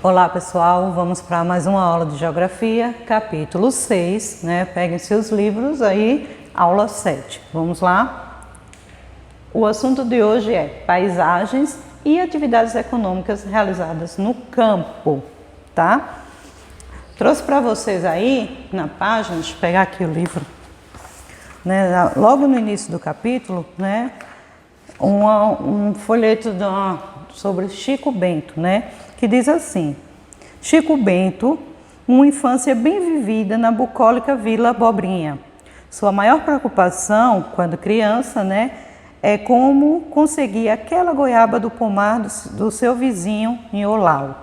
Olá pessoal, vamos para mais uma aula de Geografia, capítulo 6, né? Peguem seus livros aí, aula 7. Vamos lá? O assunto de hoje é paisagens e atividades econômicas realizadas no campo, tá? Trouxe para vocês aí na página, deixa eu pegar aqui o livro, né? Logo no início do capítulo, né? Um folheto sobre Chico Bento, né? Que diz assim: Chico Bento, uma infância bem vivida na bucólica Vila Abobrinha. Sua maior preocupação, quando criança, né, é como conseguir aquela goiaba do pomar do seu vizinho em Olau.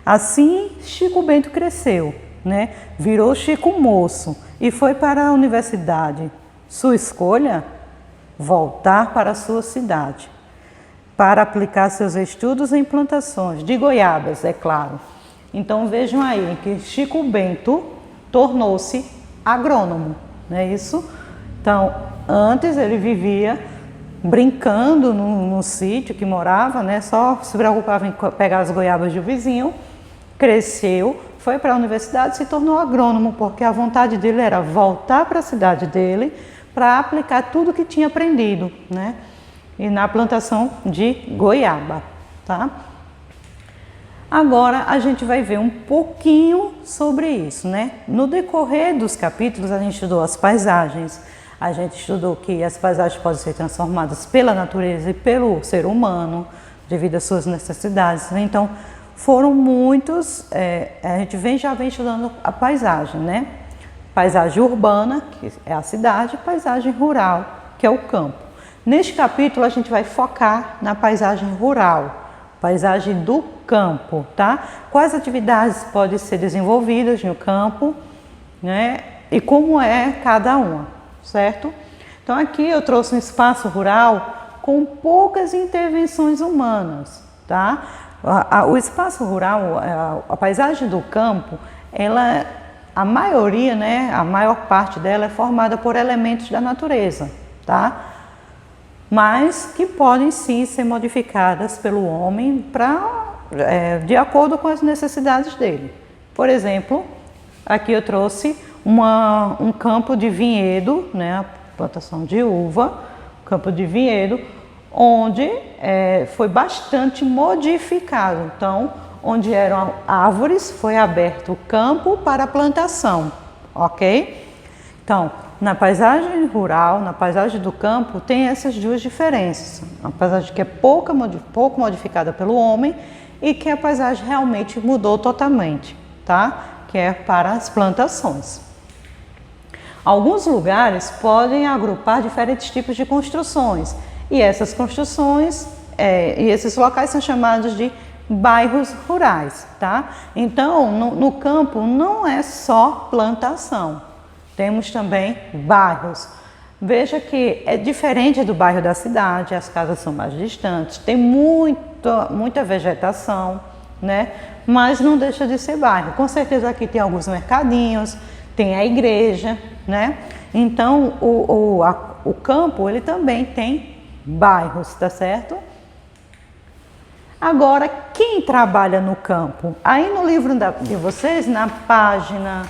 Assim, Chico Bento cresceu, né, virou Chico Moço e foi para a universidade. Sua escolha? Voltar para a sua cidade, para aplicar seus estudos em plantações de goiabas, é claro. Então vejam aí que Chico Bento tornou-se agrônomo, não é isso? Então, antes ele vivia brincando no sítio que morava, né? Só se preocupava em pegar as goiabas do vizinho, cresceu, foi para a universidade e se tornou agrônomo, porque a vontade dele era voltar para a cidade dele para aplicar tudo que tinha aprendido, né? E na plantação de goiaba, tá? Agora a gente vai ver um pouquinho sobre isso, né? No decorrer dos capítulos a gente estudou as paisagens, a gente estudou que as paisagens podem ser transformadas pela natureza e pelo ser humano, devido às suas necessidades, né? Então foram muitos, a gente já vem estudando a paisagem, né? Paisagem urbana, que é a cidade, paisagem rural, que é o campo. Neste capítulo a gente vai focar na paisagem rural, paisagem do campo, tá? Quais atividades podem ser desenvolvidas no campo, né? E como é cada uma, certo? Então aqui eu trouxe um espaço rural com poucas intervenções humanas, tá? O espaço rural, a paisagem do campo, a maioria, né? A maior parte dela é formada por elementos da natureza, tá? Mas que podem sim ser modificadas pelo homem de acordo com as necessidades dele. Por exemplo, aqui eu trouxe um campo de vinhedo, né, a plantação de uva, campo de vinhedo, onde foi bastante modificado. Então, onde eram árvores, foi aberto o campo para a plantação, ok? Então, na paisagem rural, na paisagem do campo, tem essas duas diferenças. A paisagem que é pouco modificada pelo homem e que a paisagem realmente mudou totalmente, tá? Que é para as plantações. Alguns lugares podem agrupar diferentes tipos de construções e essas construções e esses locais são chamados de bairros rurais, tá? Então, no campo não é só plantação. Temos também bairros. Veja que é diferente do bairro da cidade, as casas são mais distantes, tem muita vegetação, né? Mas não deixa de ser bairro. Com certeza aqui tem alguns mercadinhos, tem a igreja, né? Então o campo ele também tem bairros, tá certo? Agora, quem trabalha no campo? Aí no livro de vocês, na página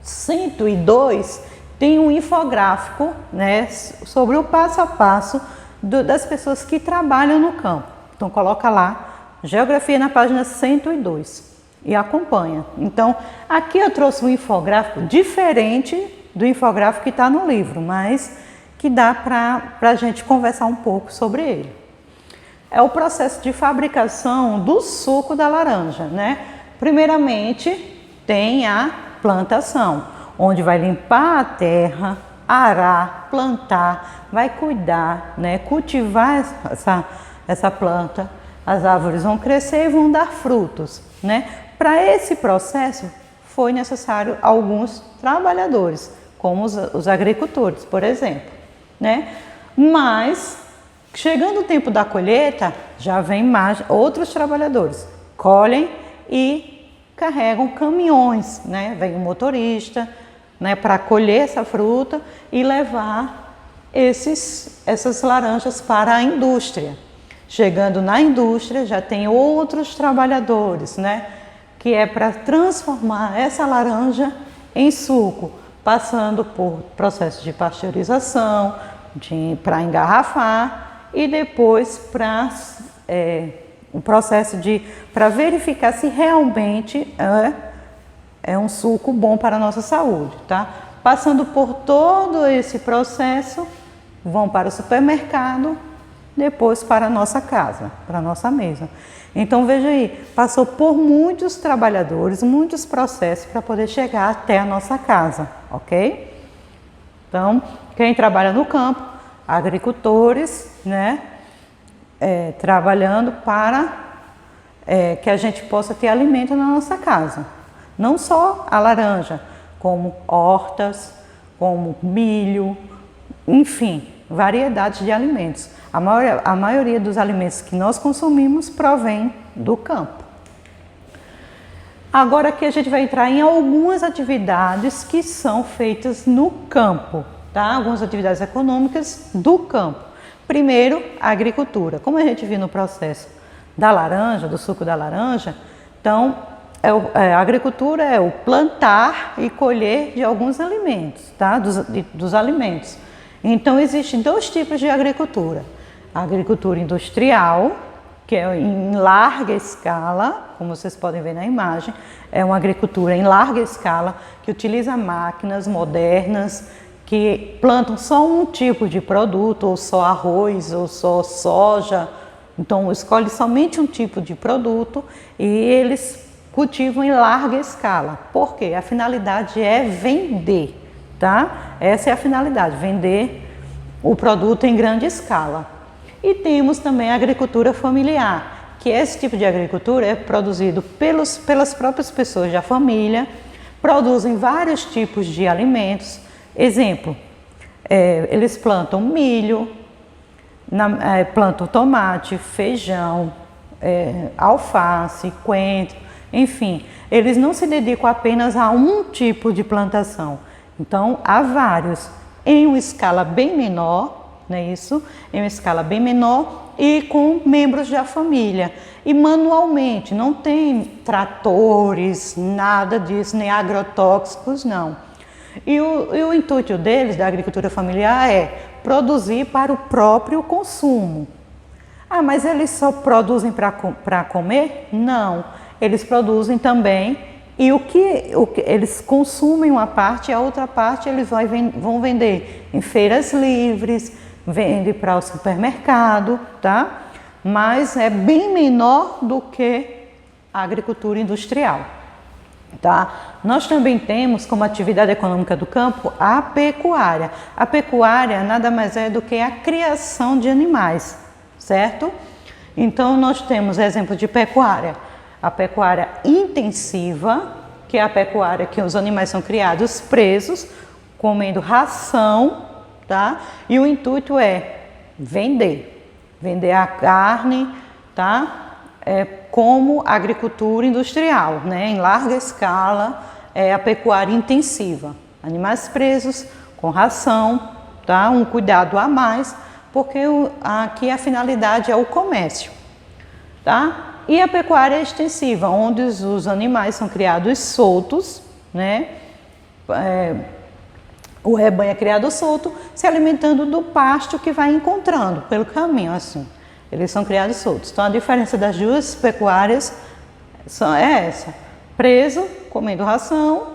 102, tem um infográfico, né, sobre o passo a passo das pessoas que trabalham no campo. Então coloca lá, Geografia na página 102 e acompanha. Então aqui eu trouxe um infográfico diferente do infográfico que está no livro, mas que dá para a gente conversar um pouco sobre ele. É o processo de fabricação do suco da laranja, né? Primeiramente tem a plantação, onde vai limpar a terra, arar, plantar, vai cuidar, né? Cultivar essa planta, as árvores vão crescer e vão dar frutos, né? Para esse processo foi necessário alguns trabalhadores, como os agricultores, por exemplo, né? Mas chegando o tempo da colheita, já vem mais outros trabalhadores, colhem e carregam caminhões, né? Vem o motorista, né, para colher essa fruta e levar essas laranjas para a indústria. Chegando na indústria, já tem outros trabalhadores, né? Que é para transformar essa laranja em suco, passando por processo de pasteurização, para engarrafar e depois para o processo para verificar se realmente é um suco bom para a nossa saúde, tá? Passando por todo esse processo, vão para o supermercado, depois para a nossa casa, para a nossa mesa. Então veja aí, passou por muitos trabalhadores, muitos processos para poder chegar até a nossa casa, ok? Então, quem trabalha no campo, agricultores, né? Trabalhando para que a gente possa ter alimento na nossa casa. Não só a laranja, como hortas, como milho, enfim, variedades de alimentos. A maioria dos alimentos que nós consumimos provém do campo. Agora aqui a gente vai entrar em algumas atividades que são feitas no campo, tá? Algumas atividades econômicas do campo. Primeiro, a agricultura. Como a gente viu no processo da laranja, do suco da laranja, então a agricultura é o plantar e colher de alguns alimentos, tá? Dos alimentos. Então existem dois tipos de agricultura. A agricultura industrial, que é em larga escala, como vocês podem ver na imagem, é uma agricultura em larga escala que utiliza máquinas modernas, que plantam só um tipo de produto, ou só arroz, ou só soja. Então, escolhe somente um tipo de produto e eles cultivam em larga escala. Por quê? A finalidade é vender, tá? Essa é a finalidade, vender o produto em grande escala. E temos também a agricultura familiar, que esse tipo de agricultura é produzido pelas próprias pessoas da família, produzem vários tipos de alimentos. Exemplo, eles plantam milho, plantam tomate, feijão, alface, coentro, enfim, eles não se dedicam apenas a um tipo de plantação. Então, há vários, em uma escala bem menor, não é isso? Em uma escala bem menor e com membros da família. E manualmente, não tem tratores, nada disso, nem agrotóxicos, não. E o intuito deles, da agricultura familiar, é produzir para o próprio consumo. Ah, mas eles só produzem para comer? Não, eles produzem também e o que eles consumem uma parte e a outra parte eles vão vender em feiras livres, vende para o supermercado, tá? Mas é bem menor do que a agricultura industrial. Tá? Nós também temos como atividade econômica do campo a pecuária. A pecuária nada mais é do que a criação de animais, certo? Então nós temos exemplo de pecuária. A pecuária intensiva, que é a pecuária que os animais são criados presos, comendo ração, tá? E o intuito é vender a carne, tá? Como agricultura industrial, né? Em larga escala, a pecuária intensiva. Animais presos, com ração, tá? Um cuidado a mais, porque aqui a finalidade é o comércio. Tá? E a pecuária extensiva, onde os animais são criados soltos, né? O rebanho é criado solto, se alimentando do pasto que vai encontrando pelo caminho, assim. Eles são criados soltos. Então, a diferença das duas pecuárias é essa. Preso, comendo ração,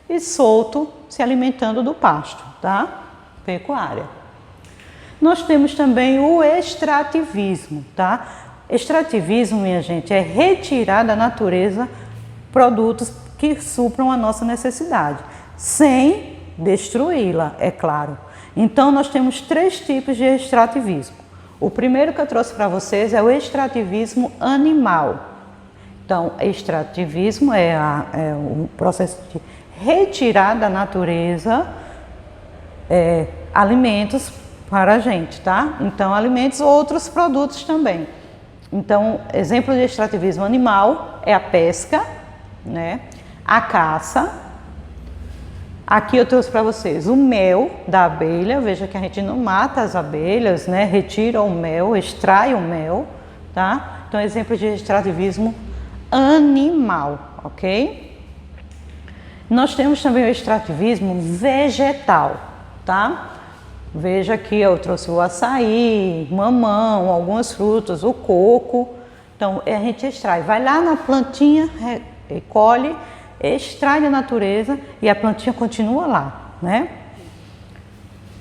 e solto, se alimentando do pasto, tá? Pecuária. Nós temos também o extrativismo, tá? Extrativismo, minha gente, é retirar da natureza produtos que supram a nossa necessidade, sem destruí-la, é claro. Então, nós temos três tipos de extrativismo. O primeiro que eu trouxe para vocês é o extrativismo animal. Então, extrativismo é o processo de retirar da natureza alimentos para a gente, tá? Então, alimentos ou outros produtos também. Então, exemplo de extrativismo animal é a pesca, né? A caça. Aqui eu trouxe para vocês o mel da abelha. Veja que a gente não mata as abelhas, né? Retira o mel, extrai o mel, tá? Então, exemplo de extrativismo animal, ok? Nós temos também o extrativismo vegetal, tá? Veja aqui, eu trouxe o açaí, mamão, algumas frutas, o coco. Então, a gente extrai, vai lá na plantinha, recolhe, extrai da natureza e a plantinha continua lá, né?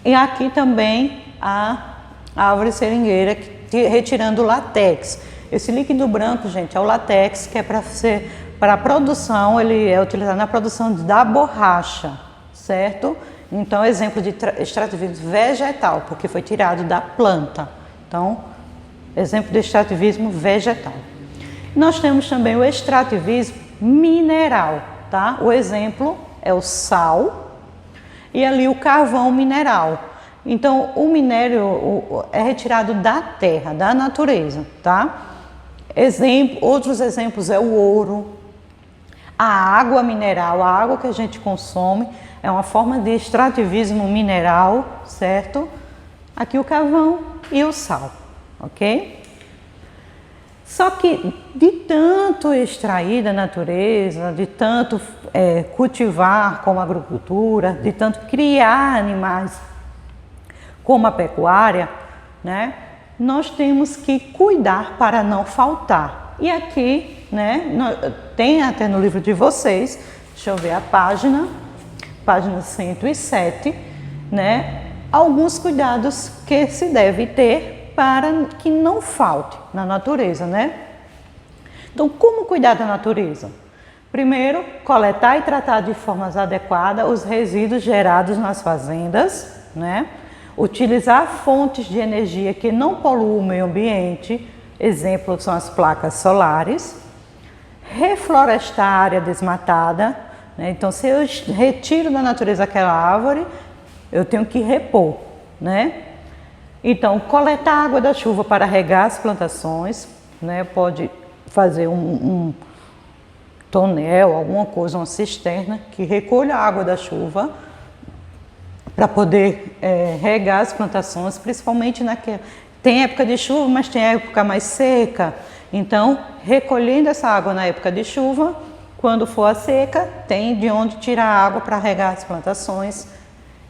E aqui também a árvore seringueira, retirando o látex. Esse líquido branco, gente, é o látex, que é para a produção, ele é utilizado na produção da borracha, certo? Então, exemplo de extrativismo vegetal, porque foi tirado da planta. Então, exemplo de extrativismo vegetal. Nós temos também o extrativismo mineral, tá? O exemplo é o sal e ali o carvão mineral. Então, o minério é retirado da terra, da natureza, tá? Outros exemplos é o ouro, a água mineral, a água que a gente consome é uma forma de extrativismo mineral, certo? Aqui o carvão e o sal, ok? Só que de tanto extrair da natureza, de tanto cultivar como agricultura, de tanto criar animais como a pecuária, né? Nós temos que cuidar para não faltar. E aqui, né, tem até no livro de vocês, deixa eu ver a página 107, né, alguns cuidados que se deve ter para que não falte na natureza, né? Então, como cuidar da natureza? Primeiro, coletar e tratar de forma adequada os resíduos gerados nas fazendas, né? Utilizar fontes de energia que não poluam o meio ambiente, exemplo são as placas solares, reflorestar a área desmatada, né? Então, se eu retiro da natureza aquela árvore, eu tenho que repor, né? Então, coletar água da chuva para regar as plantações, né? Pode fazer um tonel, alguma coisa, uma cisterna que recolha a água da chuva para poder regar as plantações, principalmente tem época de chuva, mas tem época mais seca. Então, recolhendo essa água na época de chuva, quando for a seca, tem de onde tirar água para regar as plantações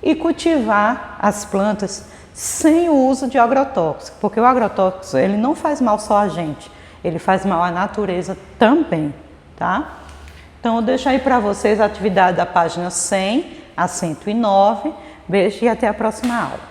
e cultivar as plantas sem o uso de agrotóxico, porque o agrotóxico ele não faz mal só a gente, ele faz mal à natureza também, tá? Então, eu deixo aí para vocês a atividade da página 100 a 109. Beijo e até a próxima aula.